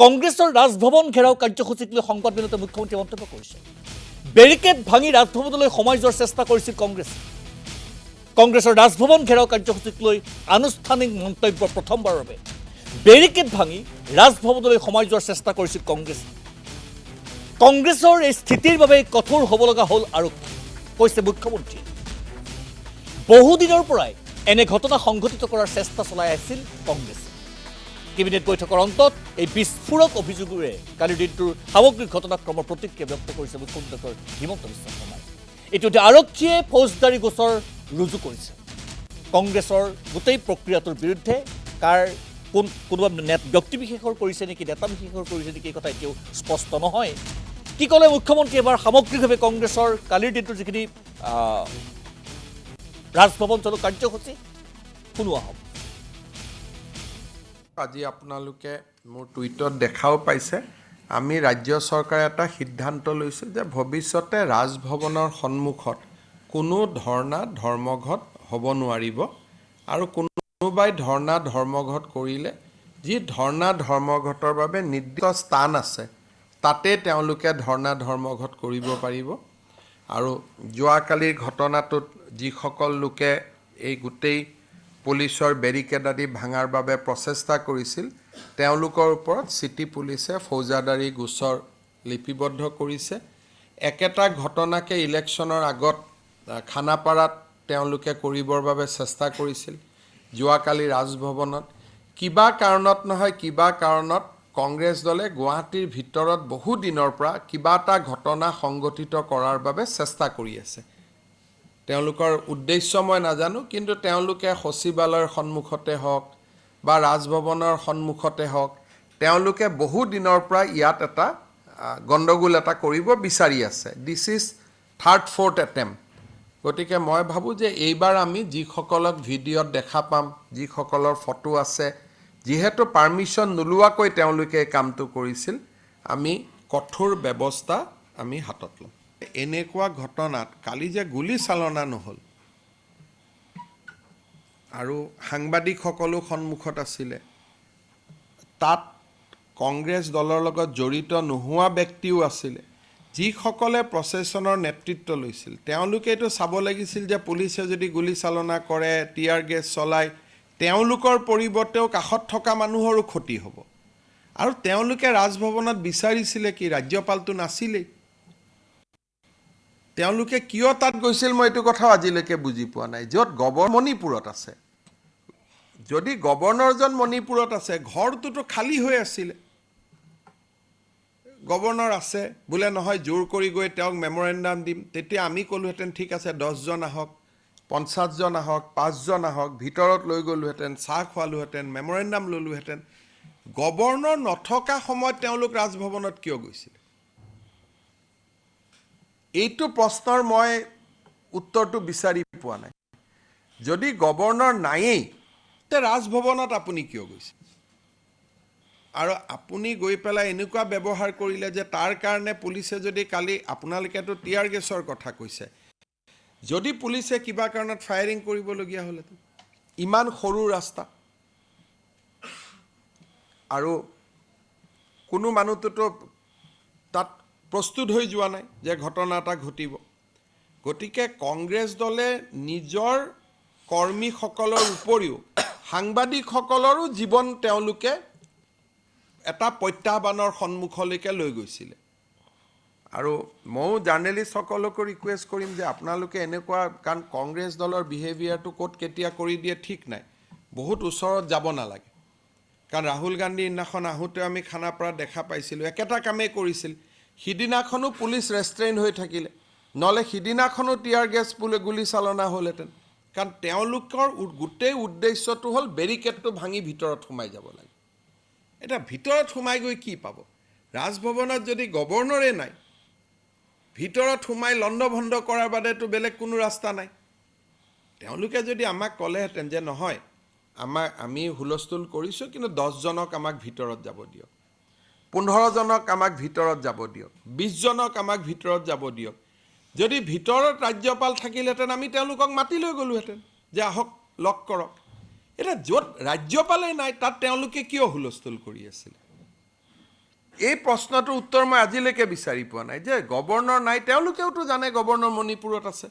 কংগ্ৰেছৰ ৰাজভৱন ঘেৰাও কাৰ্যসূচীক লৈ সংবাদমেলতে মুখ্যমন্ত্ৰী মন্তব্য কৰিছে। বেৰিকেড ভাঙি ৰাজভৱনলৈ সোমাই যোৱাৰ চেষ্টা কৰিছিল কংগ্ৰেছে। কংগ্ৰেছৰ ৰাজভৱন ঘেৰাও কাৰ্যসূচীক লৈ আনুষ্ঠানিক মন্তব্য প্ৰথমবাৰৰ বাবে। বেৰিকেড ভাঙি ৰাজভৱনলৈ সোমাই যোৱাৰ চেষ্টা কৰিছিল কংগ্ৰেছে। কংগ্ৰেছৰ এই স্থিতিৰ বাবে কঠোৰ হ'ব লগা হ'ল আৰক্ষী, কৈছে মুখ্যমন্ত্ৰীয়ে। বহুদিনৰ পৰাই এনে ঘটনা সংঘটিত কৰাৰ চেষ্টা চলাই আছিল কংগ্ৰেছে। কেবিনেট বৈঠকৰ অন্তত এই বিস্ফোৰক অভিযোগেৰে কালিৰ দিনটোৰ সামগ্ৰিক ঘটনাক্ৰমৰ প্ৰতিক্ৰিয়া ব্যক্ত কৰিছে মুখ্যমন্ত্ৰী ডক্টৰ হিমন্ত বিশ্ব শৰ্মাই। ইতিমধ্যে আৰক্ষীয়ে ফৌজদাৰী গোচৰ ৰুজু কৰিছে। কংগ্ৰেছৰ গোটেই প্ৰক্ৰিয়াটোৰ বিৰুদ্ধে কোনোবা ব্যক্তিবিশেষৰ কৰিছে নেকি, নেতা বিশেষৰ কৰিছে নেকি, এই কথা এতিয়াও স্পষ্ট নহয়। কি ক'লে মুখ্যমন্ত্ৰীয়ে এবাৰ সামগ্ৰিকভাৱে কংগ্ৰেছৰ কালিৰ দিনটোৰ যিখিনি ৰাজভৱন চলো কাৰ্যসূচী শুনোৱা হ'ব। আজি আপোনালোকে মোৰ টুইটত দেখাও পাইছে, আমি ৰাজ্য চৰকাৰে এটা সিদ্ধান্ত লৈছোঁ যে ভৱিষ্যতে ৰাজভৱনৰ সন্মুখত কোনো ধৰ্ণা ধৰ্মঘট হ'ব নোৱাৰিব। আৰু কোনোবাই ধৰ্ণা ধৰ্মঘট কৰিলে যি ধৰ্ণা ধৰ্মঘটৰ বাবে নিৰ্দিষ্ট স্থান আছে তাতে তেওঁলোকে ধৰ্ণা ধৰ্মঘট কৰিব পাৰিব। আৰু যোৱাকালিৰ ঘটনাটোত যিসকল লোকে এই গোটেই পুলিচৰ বেৰিকেড আদি ভাঙাৰ বাবে প্ৰচেষ্টা কৰিছিল তেওঁলোকৰ ওপৰত চিটি পুলিচে ফৌজদাৰী গোচৰ লিপিবদ্ধ কৰিছে। একেটা ঘটনাকে ইলেকশ্যনৰ আগত খানাপাৰাত তেওঁলোকে কৰিবৰ বাবে চেষ্টা কৰিছিল। যোৱাকালি ৰাজভৱনত কিবা কাৰণত নহয় কিবা কাৰণত কংগ্ৰেছ দলে গুৱাহাটীৰ ভিতৰত বহু দিনৰ পৰা কিবা এটা ঘটনা সংঘটিত কৰাৰ বাবে চেষ্টা কৰি আছে। তেওঁলোকৰ উদ্দেশ্য মই নাজানো, কিন্তু তেওঁলোকে সচিবালয়ৰ সন্মুখতে হওক বা ৰাজভৱনৰ সন্মুখতে হওক তেওঁলোকে বহু দিনৰ পৰা ইয়াত এটা গণ্ডগোল এটা কৰিব বিচাৰি আছে। This is third fourth attempt. গতিকে মই ভাবোঁ যে এইবাৰ আমি যিসকলক ভিডিঅ'ত দেখা পাম, যিসকলৰ ফটো আছে, যিহেতু পাৰ্মিশ্যন নোলোৱাকৈ তেওঁলোকে এই কামটো কৰিছিল, আমি কঠোৰ ব্যৱস্থা আমি হাতত ল'ম। এনেকুৱা ঘটনাত কালি যে গুলী চালনা নহ'ল আৰু সাংবাদিকসকলো সন্মুখত আছিলে, তাত কংগ্ৰেছ দলৰ লগত জড়িত নোহোৱা ব্যক্তিও আছিলে, যিসকলে প্ৰচেছনৰ নেতৃত্ব লৈছিল তেওঁলোকে এইটো চাব লাগিছিল যে পুলিচে যদি গুলী চালনা কৰে, টিয়াৰ গেছ চলায়, তেওঁলোকৰ পৰিৱৰ্তেও কাষত থকা মানুহৰো ক্ষতি হ'ব। আৰু তেওঁলোকে ৰাজভৱনত বিচাৰিছিলে কি, ৰাজ্যপালটো নাছিলেই, তেওঁলোকে কিয় তাত গৈছিল মই এইটো কথাও আজিলৈকে বুজি পোৱা নাই। য'ত মণিপুৰত আছে, যদি গভৰ্ণৰজন মণিপুৰত আছে, ঘৰটোতো খালী হৈ আছিলে, গভৰ্ণৰ আছে বোলে নহয় জোৰ কৰি গৈ তেওঁক মেমৰেণ্ডাম দিম, তেতিয়া আমি ক'লোহেঁতেন ঠিক আছে 10জন আহক, 50জন আহক, 5জন আহক, ভিতৰত লৈ গ'লোহেঁতেন, চাহ খোৱালোহেঁতেন, মেমৰেণ্ডাম ল'লোহেঁতেন। গভৰ্ণৰ নথকা সময়ত তেওঁলোক ৰাজভৱনত কিয় গৈছিল? এইটো প্ৰশ্নৰ মই উত্তৰটো বিচাৰি পোৱা নাই। যদি গভৰ্ণৰ নায়েই তে ৰাজভৱনত আপুনি কিয় গৈছে? আৰু আপুনি গৈ পেলাই এনেকুৱা ব্যৱহাৰ কৰিলে যে তাৰ কাৰণে পুলিচে যদি কালি, আপোনালোকেতো টিয়াৰ গেছৰ কথা কৈছে, যদি পুলিচে কিবা কাৰণত ফায়াৰিং কৰিবলগীয়া হ'লেতো, ইমান সৰু ৰাস্তা আৰু কোনো মানুহটোতো তাত প্ৰস্তুত হৈ যোৱা নাই যে ঘটনা এটা ঘটিব। গতিকে কংগ্ৰেছ দলে নিজৰ কৰ্মীসকলৰ উপৰিও সাংবাদিকসকলৰো জীৱন তেওঁলোকে এটা প্ৰত্যাহ্বানৰ সন্মুখলৈকে লৈ গৈছিলে। আৰু ময়ো জাৰ্নেলিষ্টসকলকো ৰিকুৱেষ্ট কৰিম যে আপোনালোকে এনেকুৱা, কাৰণ কংগ্ৰেছ দলৰ বিহেভিয়াৰটো ক'ত কেতিয়া কৰি দিয়ে ঠিক নাই, বহুত ওচৰত যাব নালাগে। কাৰণ ৰাহুল গান্ধী দিনাখন আহোঁতে আমি খানাপাৰাত দেখা পাইছিলোঁ, একেটা কামেই কৰিছিল। সিদিনাখনো পুলিচ ৰেষ্ট্ৰেইন হৈ থাকিলে, নহ'লে সিদিনাখনো টিয়াৰ গেছ গুলী চালনা হ'লহেঁতেন। কাৰণ তেওঁলোকৰ গোটেই উদ্দেশ্যটো হ'ল বেৰিকেডটো ভাঙি ভিতৰত সোমাই যাব লাগে। এতিয়া ভিতৰত সোমাই গৈ কি পাব? ৰাজভৱনত যদি গভৰ্ণৰে নাই, ভিতৰত সোমাই লণ্ডভণ্ড কৰাৰ বাদেতো বেলেগ কোনো ৰাস্তা নাই। তেওঁলোকে যদি আমাক ক'লেহেঁতেন যে নহয় আমি হুলস্থুল কৰিছোঁ, কিন্তু 10জনক আমাক ভিতৰত যাব দিয়ক, 15জনক আমাক ভিতৰত যাব দিয়ক, 20জনক আমাক ভিতৰত যাব দিয়ক, যদি ভিতৰত ৰাজ্যপাল থাকিলহেঁতেন আমি তেওঁলোকক মাতি লৈ গ'লোহেঁতেন যে আহক লগ কৰক। এতিয়া য'ত ৰাজ্যপালেই নাই তাত তেওঁলোকে কিয় হুলস্থুল কৰি আছিলে? এই প্ৰশ্নটোৰ উত্তৰ মই আজিলৈকে বিচাৰি পোৱা নাই যে গভৰ্ণৰ নাই তেওঁলোকেওতো জানে গভৰ্ণৰ মণিপুৰত আছে